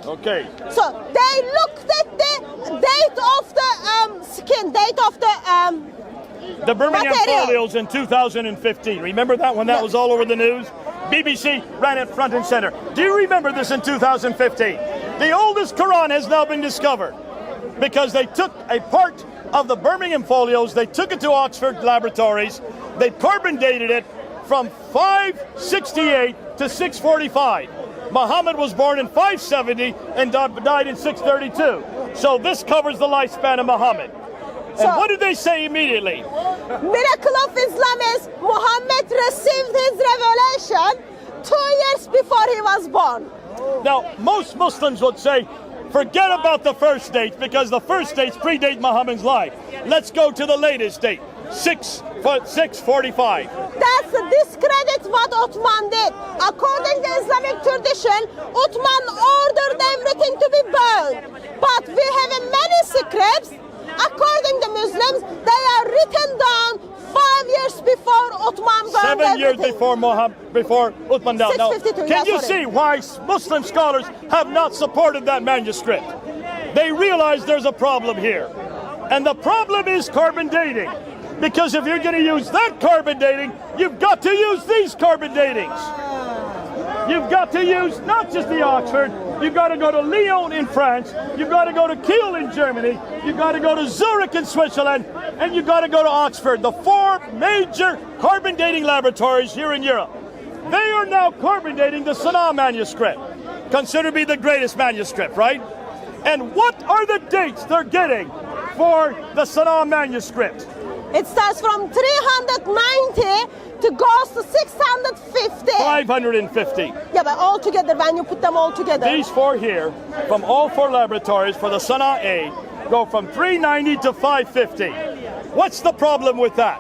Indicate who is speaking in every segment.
Speaker 1: Okay.
Speaker 2: So they looked at the date of the skin, date of
Speaker 1: The Birmingham
Speaker 2: material.
Speaker 1: Folios in 2015. Remember that when that was all over the news? BBC ran it front and center. Do you remember this in 2015? The oldest Qur'an has now been discovered because they took a part of the Birmingham Folios, they took it to Oxford laboratories, they carbon dated it from 568 to 645. Muhammad was born in 570 and died in 632. So this covers the lifespan of Muhammad. And what did they say immediately?
Speaker 2: Miracle of Islam is Muhammad received his revelation 2 years before he was born.
Speaker 1: Now, most Muslims would say, forget about the first dates because the first dates predate Muhammad's life. Let's go to the latest date, 645.
Speaker 2: That's a discredit what Uthman did. According to Islamic tradition, Uthman ordered everything to be burned. But we have many scripts. According to Muslims, they are written down 5 years before Uthman burned
Speaker 1: 7 years
Speaker 2: everything.
Speaker 1: before Uthman down. Now,
Speaker 2: 652,
Speaker 1: can you
Speaker 2: yeah, sorry.
Speaker 1: see why Muslim scholars have not supported that manuscript? They realize there's a problem here. And the problem is carbon dating. Because if you're going to use that carbon dating, you've got to use these carbon datings. You've got to use not just the Oxford, you've got to go to Lyon in France, you've got to go to Kiel in Germany, you've got to go to Zurich in Switzerland, and you've got to go to Oxford, the 4 major carbon dating laboratories here in Europe. They are now carbon dating the Sana'a manuscript, considered to be the greatest manuscript, right? And what are the dates they're getting for the Sana'a manuscript?
Speaker 2: It starts from 390 to goes to 650.
Speaker 1: 550.
Speaker 2: Yeah, but all together, when you put them all together.
Speaker 1: These 4 here, from all 4 laboratories for the Sana'a A, go from 390 to 550. What's the problem with that?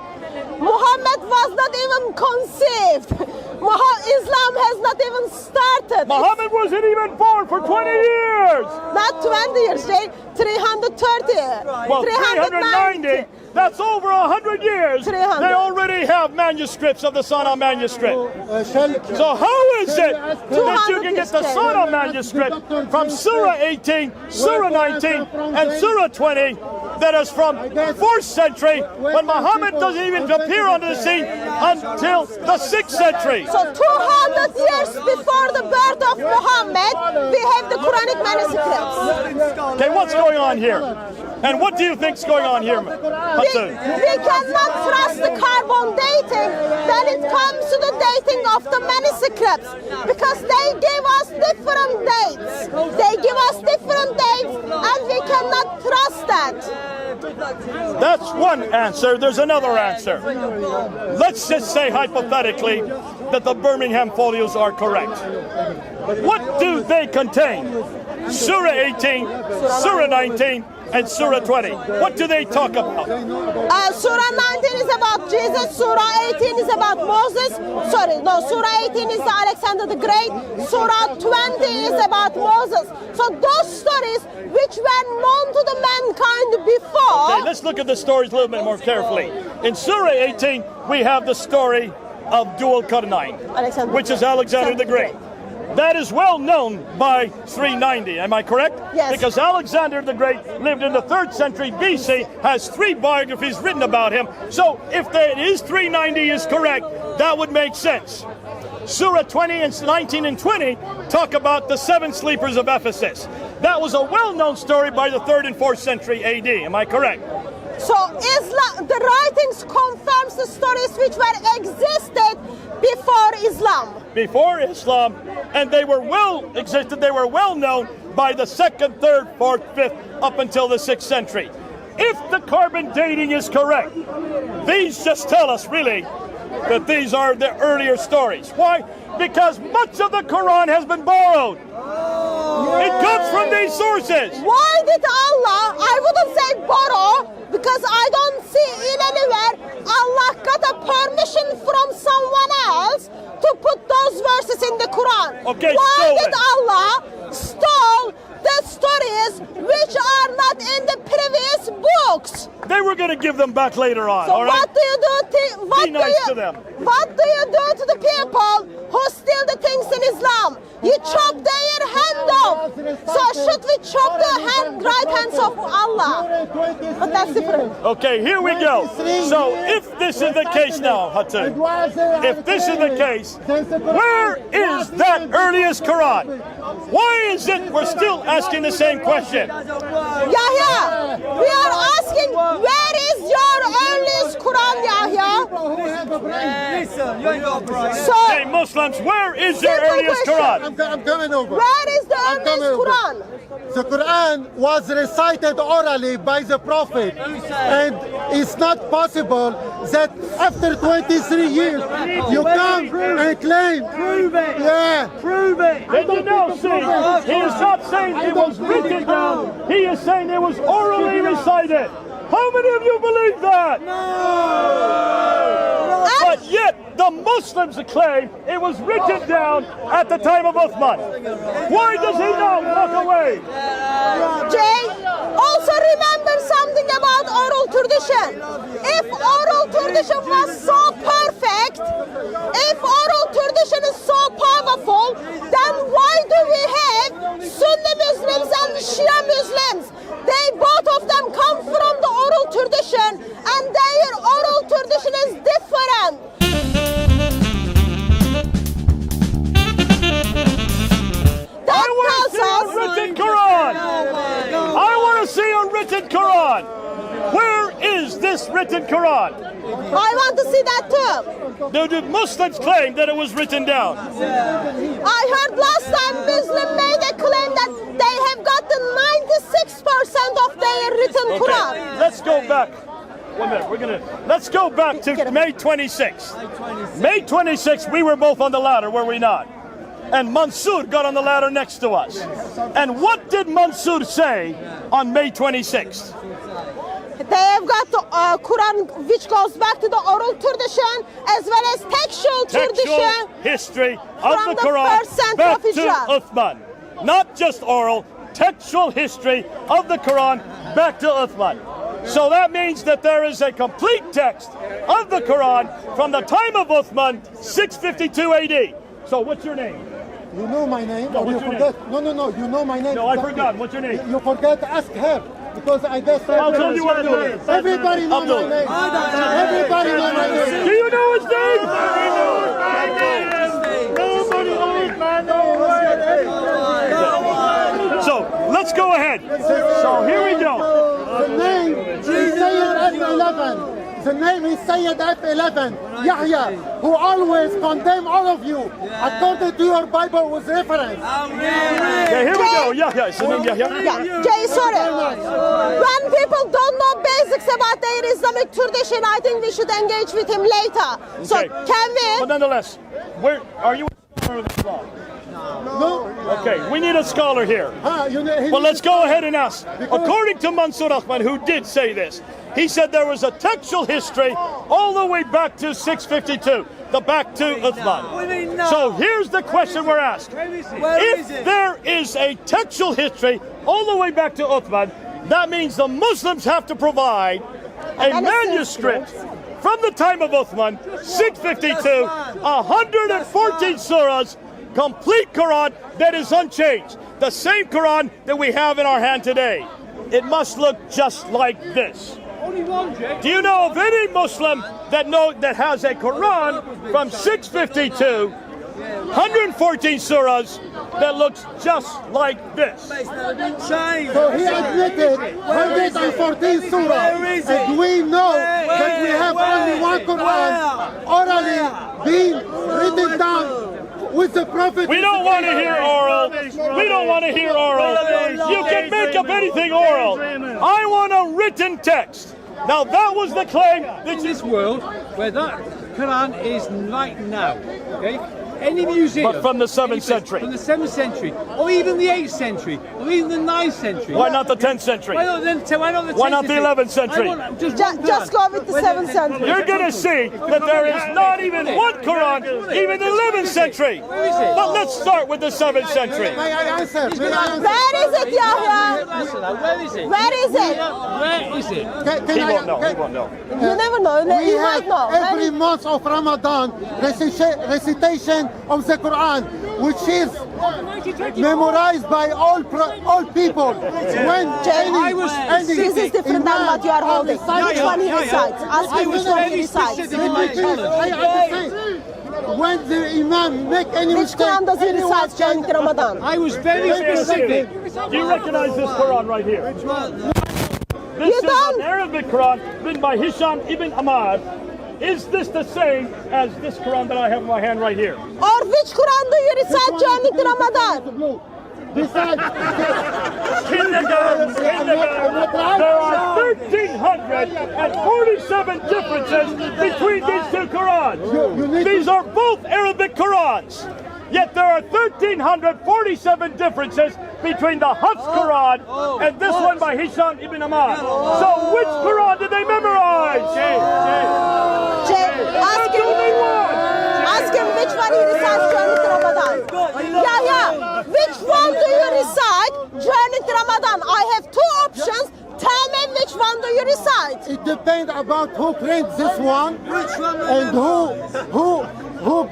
Speaker 2: Muhammad was not even conceived. Islam has not even started.
Speaker 1: Muhammad wasn't even born for 20 years.
Speaker 2: Not 20 years, right? 330.
Speaker 1: Well, 390. That's over 100 years.
Speaker 2: 300.
Speaker 1: They already have manuscripts of the Sana'a manuscript. So how is it that you can get the Sana'a manuscript from Surah 18, Surah 19, and Surah 20 that is from 4th century when Muhammad doesn't even appear on the scene until the 6th century?
Speaker 2: So 200 years before the birth of Muhammad, we have the Quranic manuscripts.
Speaker 1: Okay, what's going on here? And what do you think's going on here, Hassan?
Speaker 2: We cannot trust the carbon dating when it comes to the dating of the manuscripts because they give us different dates. They give us different dates and we cannot trust that.
Speaker 1: That's one answer. There's another answer. Let's just say hypothetically that the Birmingham Folios are correct. What do they contain? Surah 18, Surah 19, and Surah 20. What do they talk about?
Speaker 2: Surah 19 is about Jesus. Surah 18 is about Moses. Surah 18 is Alexander the Great. Surah 20 is about Moses. So those stories which were known to the mankind before.
Speaker 1: Okay, let's look at the stories a little bit more carefully. In Surah 18, we have the story of Dual Qur'an, which is Alexander the Great. That is well known by 390, am I correct?
Speaker 2: Yes.
Speaker 1: Because Alexander the Great lived in the 3rd century BC, has 3 biographies written about him. So if it is 390 is correct, that would make sense. Surah 20 and 19 and 20 talk about the 7 sleepers of Ephesus. That was a well-known story by the 3rd and 4th century AD, am I correct?
Speaker 2: So Islam, the writings confirms the stories which were existed before Islam.
Speaker 1: Before Islam, and they were well known by the 2nd, 3rd, 4th, 5th, up until the 6th century. If the carbon dating is correct, these just tell us really that these are the earlier stories. Why? Because much of the Quran has been borrowed. It comes from these sources.
Speaker 2: Why did Allah, I wouldn't say borrow, because I don't see in anywhere Allah got a permission from someone else to put those verses in the Quran.
Speaker 1: Okay,
Speaker 2: why
Speaker 1: stolen.
Speaker 2: did Allah stole the stories which are are not in the previous books.
Speaker 1: They were going to give them back later on.
Speaker 2: So
Speaker 1: all right?
Speaker 2: what do you do?
Speaker 1: Be nice to them.
Speaker 2: What do you do to the people who steal the things in Islam? You chop their hand off. So should we chop the right hands of Allah? But that's different.
Speaker 1: Okay, here we go. So if this is the case now, Hatun, if this is the case, where is that earliest Quran? Why is it we're still asking the same question?
Speaker 2: Yahya, we are asking, where is your earliest Quran, Yahya?
Speaker 3: Listen, you ain't got a brain.
Speaker 2: So,
Speaker 1: Hey, Muslims, where is your
Speaker 2: Simple
Speaker 1: earliest
Speaker 2: question.
Speaker 1: Quran?
Speaker 4: I'm coming over.
Speaker 2: where is the
Speaker 4: I'm coming
Speaker 2: earliest
Speaker 4: over.
Speaker 2: Quran?
Speaker 4: The Quran was recited orally by the Prophet, and it's not possible that after 23 years you come and claim.
Speaker 3: Prove it.
Speaker 4: Yeah.
Speaker 3: Prove it.
Speaker 1: Did you know, see, he is not saying it was written down. He is saying it was orally recited. How many of you believe that? But yet, the Muslims claim it was written down at the time of Uthman. Why does he now walk away?
Speaker 2: Jay, also remember something about oral tradition. If oral tradition was so perfect, if oral tradition is so powerful, then why do we have Sunni Muslims and Shia Muslims? They both of them come from the oral tradition, and their oral tradition is different. That
Speaker 1: I want to see a
Speaker 2: tells us
Speaker 1: written Quran. I want to see a written Quran. Where is this written Quran?
Speaker 2: I want to see that too.
Speaker 1: The Muslims claim that it was written down.
Speaker 2: I heard last time Muslim made a claim that they have gotten 96% of their written Quran.
Speaker 1: Okay, let's go back. 1 minute, let's go back to May 26th. May 26th, we were both on the ladder, were we not? And Mansour got on the ladder next to us. And what did Mansour say on May 26th?
Speaker 2: They have got the Quran which goes back to the oral tradition as well as textual
Speaker 1: Textual
Speaker 2: tradition.
Speaker 1: history of
Speaker 2: from
Speaker 1: the
Speaker 2: the
Speaker 1: Quran
Speaker 2: first century
Speaker 1: back
Speaker 2: of
Speaker 1: to
Speaker 2: Islam.
Speaker 1: Uthman. Not just oral, textual history of the Quran back to Uthman. So that means that there is a complete text of the Quran from the time of Uthman, 652 AD. So what's your name?
Speaker 4: You know my name,
Speaker 1: No,
Speaker 4: or you
Speaker 1: what's your
Speaker 4: forget? No. You know my name.
Speaker 1: No, I
Speaker 4: exactly.
Speaker 1: forgot. What's your name?
Speaker 4: You forget to ask her because I guess
Speaker 1: I'll tell you what it is.
Speaker 4: everybody knows my
Speaker 1: Abdul.
Speaker 4: name. Everybody knows my name.
Speaker 1: Do you know his name? Nobody knows my name. So let's go ahead. So here we go.
Speaker 4: The name is Sayyid F11. The name is Sayyid F11. Yahya, who always condemn all of you according to your Bible with reference.
Speaker 1: Okay, here we go. Yahya. Is his name Yahya?
Speaker 2: Yeah, Jay, sorry. When people don't know basics about their Islamic tradition, I think we should engage with him later. So
Speaker 1: Okay.
Speaker 2: can
Speaker 1: But
Speaker 2: we?
Speaker 1: nonetheless, where are you a scholar of Islam?
Speaker 4: No?
Speaker 1: Okay, we need a scholar here. Well, let's go ahead and ask. According to Mansour Ahmad, who did say this, he said there was a textual history all the way back to 652, the back to Uthman. So here's the question we're asked. If there is a textual history all the way back to Uthman, that means the Muslims have to provide a manuscript from the time of Uthman, 652, 114 surahs, complete Quran that is unchanged. The same Quran that we have in our hand today. It must look just like this. Do you know of any Muslim that has a Quran from 652, 114 surahs that looks just like this?
Speaker 4: So he admitted 114 surah, and we know that we have only one Quran orally being written down with the Prophet.
Speaker 1: We don't want to hear oral. We don't want to hear oral. You can make up anything oral. I want a written text. Now that was the claim that
Speaker 3: In this world where that Quran is right now, okay? Any museum.
Speaker 1: But from the 7th century.
Speaker 3: From the 7th century, or even the 8th century, or even the 9th century.
Speaker 1: Why not the 10th century?
Speaker 3: Why not the 10th
Speaker 1: Why not the 11th century?
Speaker 2: Just go with the 7th century.
Speaker 1: You're going to see that there is not even one Quran, even the 11th century. But let's start with the 7th century.
Speaker 4: May I answer? May I answer?
Speaker 2: Where is it, Yahya?
Speaker 3: answer that. Where is it?
Speaker 2: Where is it?
Speaker 3: Where is it?
Speaker 1: He won't know. He won't know.
Speaker 2: You never know.
Speaker 4: We
Speaker 2: You
Speaker 4: have
Speaker 2: might know.
Speaker 4: every month of Ramadan recitation of the Quran, which is memorized by all people. When
Speaker 2: This is different than what you are holding. Which one he recites? Ask him which one he recites.
Speaker 4: when the Imam make any
Speaker 2: Which
Speaker 4: mistake,
Speaker 2: Quran does he recite during Ramadan?
Speaker 3: I was very specific.
Speaker 1: Do you recognize this Quran right here?
Speaker 3: Which one?
Speaker 1: This
Speaker 2: You
Speaker 1: is
Speaker 2: don't?
Speaker 1: an Arabic Quran written by Hisham ibn Ahmad. Is this the same as this Quran that I have in my hand right here?
Speaker 2: Or which Quran do you recite during Ramadan?
Speaker 4: besides,
Speaker 1: Kindergarten. There are 1,347 differences between these two Qurans. These are both Arabic Qurans. Yet there are 1,347 differences between the Hafs Quran and this one by Hisham ibn Ahmad. So which Quran did they memorize?
Speaker 2: Ask him which one he recites during Ramadan. Yeah. Which one do you recite during Ramadan? I have two options. Tell me which one do you recite?
Speaker 4: it depends about who prints this one and who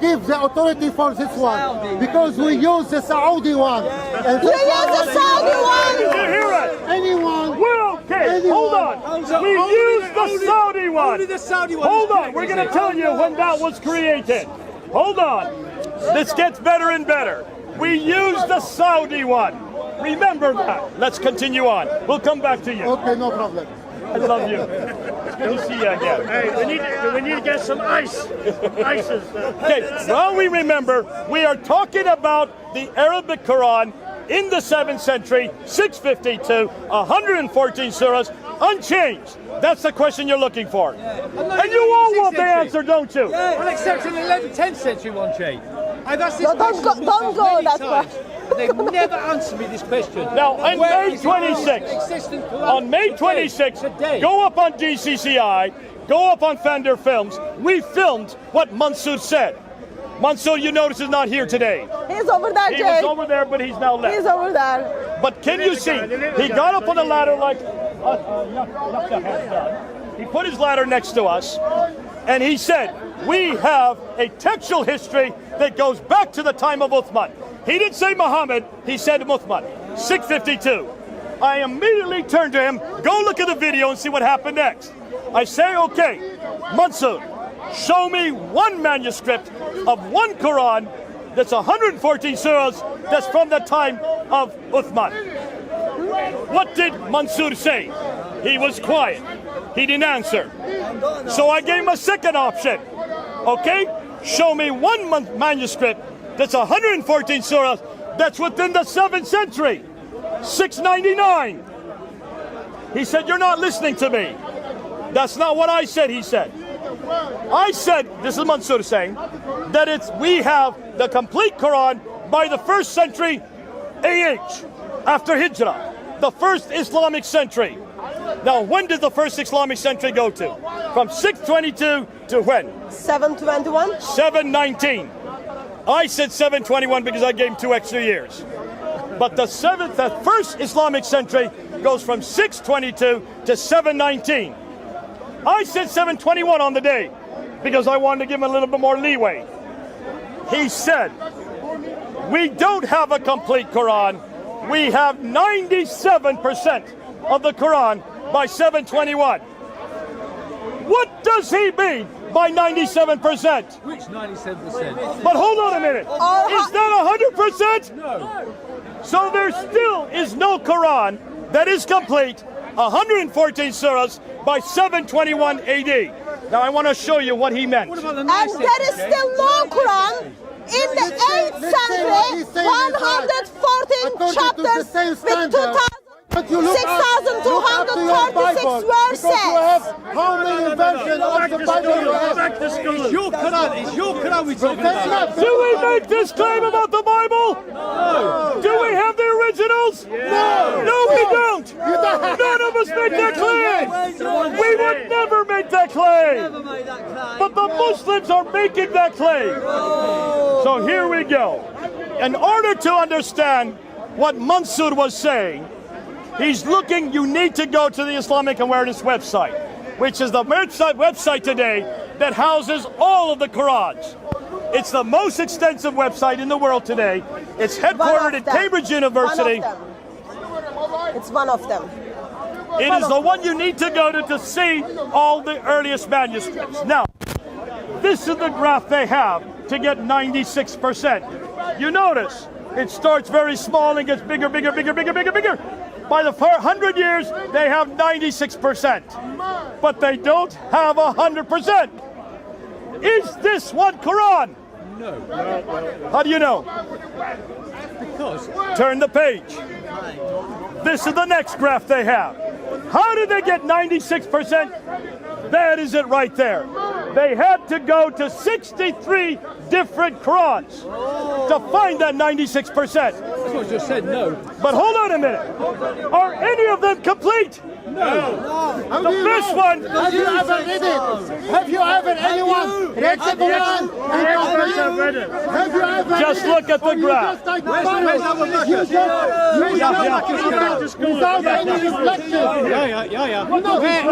Speaker 4: gives the authority for this one. Because we use the Saudi one. And
Speaker 2: You use the Saudi
Speaker 1: Did
Speaker 2: one.
Speaker 1: you hear it?
Speaker 4: anyone,
Speaker 1: We're okay. Hold on. We used the Saudi one.
Speaker 3: Only the Saudi one.
Speaker 1: Hold on. We're going to tell you when that was created. Hold on. This gets better and better. We used the Saudi one. Remember that. Let's continue on. We'll come back to you.
Speaker 4: okay, no problem.
Speaker 1: I love you. It's good to see you again.
Speaker 5: Hey, we need to get some ice. Ices.
Speaker 1: Okay, well, we remember we are talking about the Arabic Quran in the 7th century, 652, 114 surahs, unchanged. That's the question you're looking for. And you all want the answer, don't you?
Speaker 3: Well, except in the 11th, 10th century one, Jay. I've asked this
Speaker 2: No, don't
Speaker 3: question
Speaker 2: go
Speaker 3: many
Speaker 2: that
Speaker 3: times. They've never answered me this question.
Speaker 1: Now, on
Speaker 3: Where
Speaker 1: May
Speaker 3: is the
Speaker 1: 26th,
Speaker 3: existing Quran
Speaker 1: on May
Speaker 3: today?
Speaker 1: 26th,
Speaker 3: Today.
Speaker 1: go up on DCCI, go up on Fender Films. We filmed what Mansour said. Mansour, you notice, is not here today.
Speaker 2: He's over there,
Speaker 1: He was
Speaker 2: Jay.
Speaker 1: over there, but he's now left.
Speaker 2: He's over there.
Speaker 1: But can you see? He got up on the ladder like he put his ladder next to us, and he said, "We have a textual history that goes back to the time of Uthman." He didn't say Muhammad. He said Uthman. 652. I immediately turned to him. Go look at the video and see what happened next. I say, "Okay, Mansour, show me one manuscript of one Quran that's 114 surahs that's from the time of Uthman." What did Mansour say? He was quiet. He didn't answer. So I gave him a second option. Okay, show me one manuscript that's 114 surahs that's within the 7th century, 699. He said, "You're not listening to me." That's not what I said, he said. I said, this is Mansour saying, that we have the complete Quran by the 1st century AH, after Hijrah, the first Islamic century. Now, when did the first Islamic century go to? From 622 to when?
Speaker 2: 721.
Speaker 1: 719. I said 721 because I gave him 2 extra years. But the first Islamic century goes from 622 to 719. I said 721 on the day because I wanted to give him a little bit more leeway. He said, "We don't have a complete Quran. We have 97% of the Quran by 721. What does he mean by 97%?
Speaker 3: Which 97%?
Speaker 1: But hold on a minute. Is that 100%?
Speaker 3: No.
Speaker 1: So there still is no Quran that is complete, 114 surahs by 721 AD. Now I want to show you what he meant.
Speaker 3: What about the
Speaker 2: And
Speaker 3: 9th
Speaker 2: there is
Speaker 3: century,
Speaker 2: still no Quran in the 8th
Speaker 4: Let's say what
Speaker 2: century,
Speaker 4: he's saying is right.
Speaker 2: 114
Speaker 4: According to the
Speaker 2: chapters
Speaker 4: same
Speaker 2: with
Speaker 4: standard. But you look up to your
Speaker 2: 6,236
Speaker 4: Bible, because you have
Speaker 2: verses.
Speaker 4: how many versions of the Bible you have?
Speaker 3: It's your Quran. It's your Quran we're talking about.
Speaker 1: Do we make this claim about the Bible? No. Do we have the originals?
Speaker 4: No.
Speaker 1: No, we don't. None of us make that claim. We would never make that claim. But the Muslims are making that claim. So here we go. In order to understand what Mansour was saying, he's looking, you need to go to the Islamic Awareness website, which is the website today that houses all of the Qur'ans. It's the most extensive website in the world today. It's headquartered at Cambridge University.
Speaker 2: It's one of them.
Speaker 1: It is the one you need to go to see all the earliest manuscripts. Now, this is the graph they have to get 96%. You notice it starts very small and gets bigger, bigger, bigger, bigger, bigger, bigger. By the 100 years, they have 96%, but they don't have 100%. Is this one Quran?
Speaker 3: No.
Speaker 1: How do you know?
Speaker 3: Because
Speaker 1: Turn the page. This is the next graph they have. How did they get 96%? That is it right there. They had to go to 63 different Qurans to find that 96%.
Speaker 3: that's what I just said. No.
Speaker 1: But hold on a minute. Are any of them complete? The first one.
Speaker 4: Have you ever read it? Have you ever anyone read the Quran? Have you ever
Speaker 1: Just
Speaker 4: read
Speaker 1: look
Speaker 4: it?
Speaker 1: at the
Speaker 4: Or you
Speaker 1: graph.
Speaker 4: just like
Speaker 3: Where's
Speaker 4: follow?
Speaker 3: Abu Bakr?
Speaker 4: You just without any reflection.
Speaker 3: Yeah.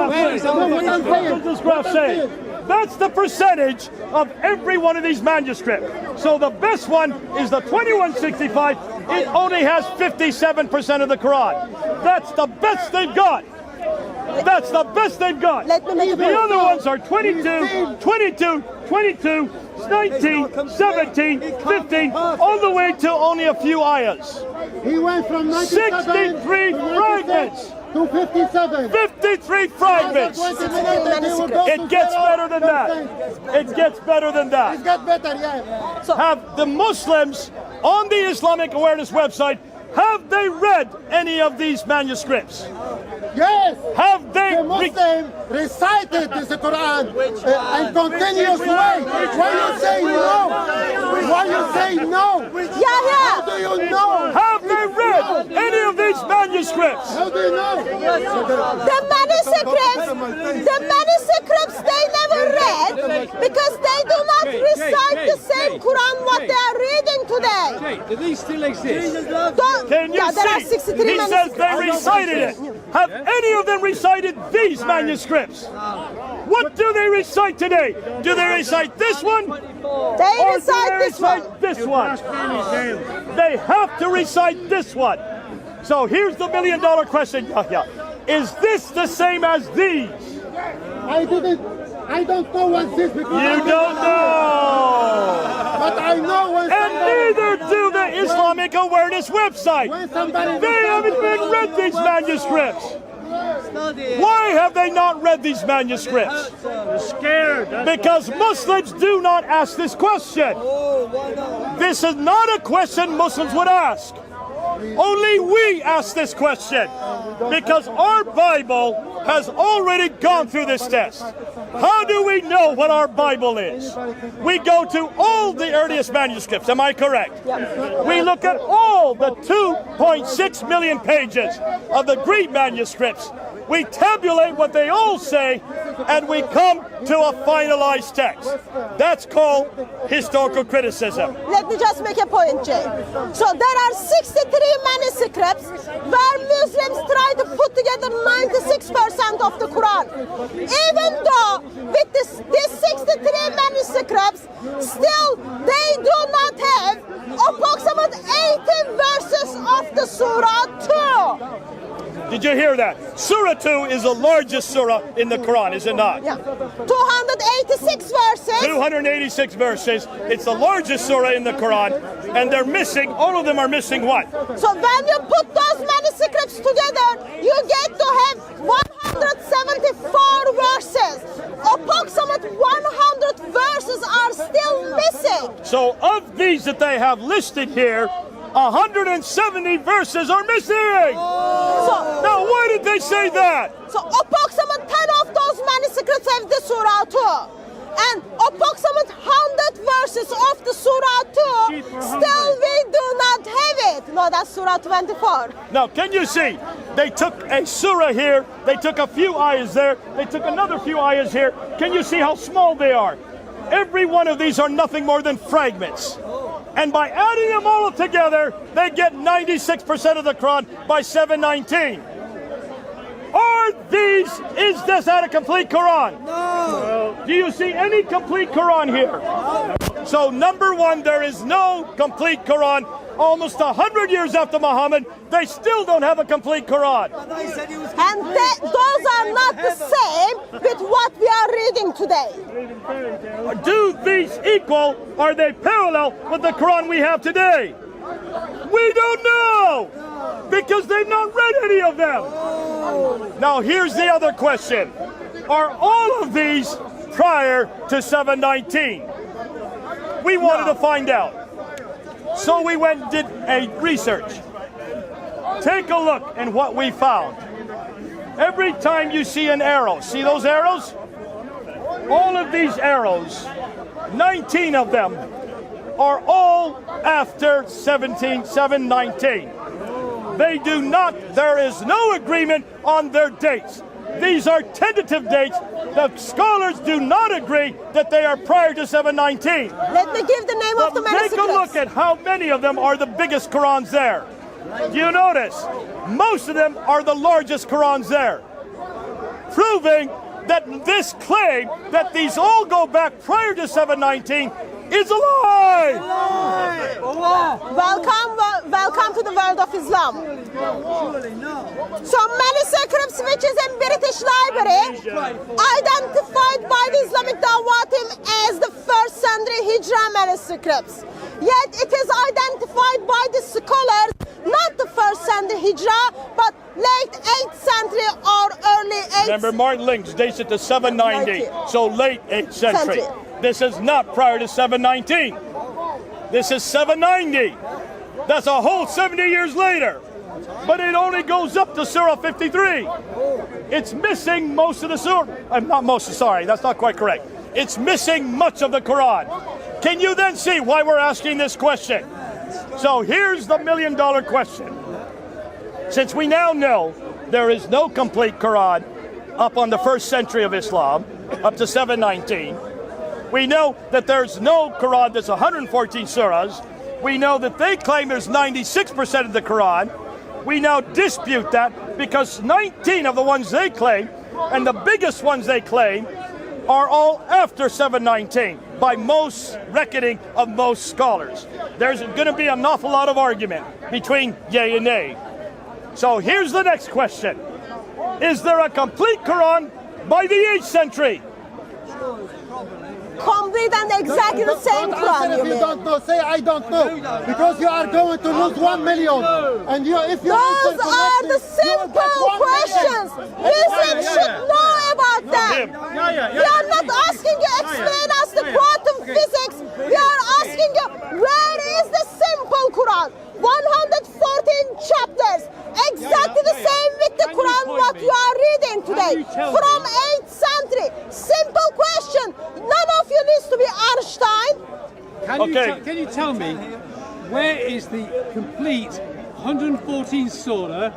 Speaker 3: Where is Abu
Speaker 4: What I'm
Speaker 3: Bakr?
Speaker 4: saying.
Speaker 1: What does this graph say? That's the percentage of every one of these manuscripts. So the best one is the 2165. It only has 57% of the Quran. That's the best they've got. That's the best they've got.
Speaker 2: Let me make a
Speaker 1: The
Speaker 2: point.
Speaker 1: other ones are 22, 22, 22, 19, 17, 15, all the way to only a few ayahs.
Speaker 4: He went from 97
Speaker 1: 63
Speaker 4: to 96
Speaker 1: fragments.
Speaker 4: to 57.
Speaker 1: 53 fragments. It gets better than that. It gets better than that.
Speaker 4: It got better, yeah.
Speaker 1: Have the Muslims on the Islamic Awareness website, have they read any of these manuscripts?
Speaker 4: Yes.
Speaker 1: Have they
Speaker 4: The Muslim recited this Quran in continuous way. Why you say no? Why you say no?
Speaker 2: Yeah.
Speaker 4: How do you know?
Speaker 1: have they read any of these manuscripts?
Speaker 4: How do you know?
Speaker 2: The manuscripts they never read because they do not recite the same Quran what they are reading today.
Speaker 3: Jay, do these still exist?
Speaker 1: Can you
Speaker 2: There are
Speaker 1: see?
Speaker 2: 63
Speaker 1: He says they
Speaker 2: manuscripts.
Speaker 1: recited it. Have any of them recited these manuscripts? What do they recite today? Do they recite this one?
Speaker 2: They
Speaker 1: Or do
Speaker 2: recite
Speaker 1: they
Speaker 2: this one.
Speaker 1: recite this one? They have to recite this one. So here's the million-dollar question, Yahya. Is this the same as these?
Speaker 4: I don't know what's this because
Speaker 1: You don't know.
Speaker 4: But I know when
Speaker 1: And neither do the Islamic Awareness website.
Speaker 4: somebody
Speaker 1: They haven't even read these manuscripts. Why have they not read these manuscripts?
Speaker 5: Scared.
Speaker 1: Because Muslims do not ask this question. This is not a question Muslims would ask. Only we ask this question because our Bible has already gone through this test. How do we know what our Bible is? We go to all the earliest manuscripts, am I correct? We look at all the 2.6 million pages of the Greek manuscripts. We tabulate what they all say and we come to a finalized text. That's called historical criticism.
Speaker 2: Let me just make a point, Jay. So there are 63 manuscripts where Muslims try to put together 96% of the Quran. Even though with these 63 manuscripts, still they do not have approximately 80 verses of the Surah 2.
Speaker 1: Did you hear that? Surah 2 is the largest surah in the Quran, is it not?
Speaker 2: Yeah. 286 verses.
Speaker 1: 286 verses. It's the largest surah in the Quran, and they're missing, all of them are missing what?
Speaker 2: So when you put those manuscripts together, you get to have 174 verses. Approximately 100 verses are still missing.
Speaker 1: So of these that they have listed here, 170 verses are missing. Now why did they say that?
Speaker 2: So approximately 10 of those manuscripts have the Surah 2. And approximately 100 verses of the Surah 2, still we do not have it. No, that's Surah 24.
Speaker 1: Now can you see? They took a surah here, they took a few ayahs there, they took another few ayahs here. Can you see how small they are? Every one of these are nothing more than fragments. And by adding them all together, they get 96% of the Quran by 719. Is this a complete Quran? No. Do you see any complete Quran here? So number one, there is no complete Quran. Almost 100 years after Muhammad, they still don't have a complete Quran.
Speaker 2: And those are not the same with what we are reading today.
Speaker 1: Do these equal, are they parallel with the Quran we have today? We don't know, because they've not read any of them. Now here's the other question. Are all of these prior to 719? We wanted to find out. So we went and did a research. Take a look at what we found. Every time you see an arrow, see those arrows? All of these arrows, 19 of them, are all after 719. They do not, there is no agreement on their dates. These are tentative dates. The scholars do not agree that they are prior to 719.
Speaker 2: Let me give the name of the manuscripts.
Speaker 1: Take a look at how many of them are the biggest Qurans there. Do you notice? Most of them are the largest Qurans there. Proving that this claim that these all go back prior to 719 is a lie!
Speaker 2: Welcome to the world of Islam. So manuscripts which is in British Library identified by the Islamic Dawah team as the 1st century Hijra manuscripts. Yet it is identified by the scholars not the 1st century Hijra but late 8th century or early 8th.
Speaker 1: Remember, Martin Links dates it to 790, so late 8th century. This is not prior to 719. This is 790. That's a whole 70 years later. But it only goes up to Surah 53. It's missing most of the Surah. Not most, sorry, that's not quite correct. It's missing much of the Quran. Can you then see why we're asking this question? So here's the $1 million question. Since we now know there is no complete Quran up on the 1st century of Islam, up to 719, we know that there's no Quran that's 114 surahs. We know that they claim there's 96% of the Quran. We now dispute that because 19 of the ones they claim, and the biggest ones they claim, are all after 719 by most reckoning of most scholars. There's going to be an awful lot of argument between yay and nay. So here's the next question. Is there a complete Quran by the 8th century?
Speaker 2: Complete and exactly the same Quran.
Speaker 4: If you don't know, say I don't know, because you are going to lose 1 million. And if you
Speaker 2: those are the simple questions. Muslims should know about them. We are not asking you explain us the quantum physics. We are asking you where is the simple Quran? 114 chapters, exactly the same with the Quran what you are reading today from 8th century. Simple question. None of you needs to be Einstein.
Speaker 3: Can you tell me where is the complete 114 surah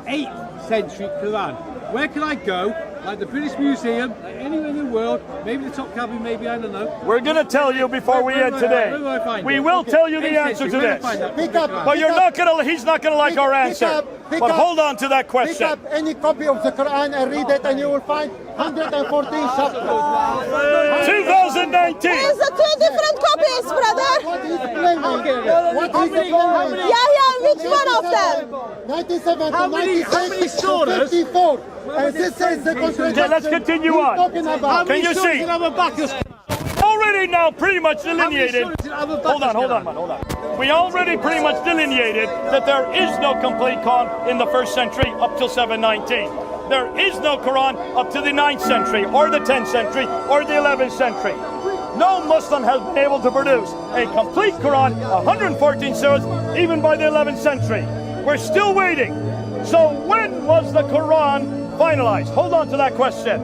Speaker 3: 8th century Quran? Where can I go? Like the British Museum, anywhere in the world, maybe the top cabin, maybe, I don't know.
Speaker 1: We're going to tell you before we end today. We will tell you the answer to this. But you're not going to, he's not going to like our answer. But hold on to that question.
Speaker 4: Pick up any copy of the Quran and read it and you will find 114 chapters.
Speaker 1: 2019.
Speaker 2: It's the 2 different copies, brother.
Speaker 4: What is claiming? What is claiming?
Speaker 2: Yeah, which one of them?
Speaker 4: 97 to 96 to 54. And this is the contradiction.
Speaker 1: Okay, let's continue on. Can you see? Already now pretty much delineated. Hold on. We already pretty much delineated that there is no complete Quran in the 1st century up till 719. There is no Quran up to the 9th century or the 10th century or the 11th century. No Muslim has been able to produce a complete Quran, 114 surahs, even by the 11th century. We're still waiting. So when was the Quran finalized? Hold on to that question.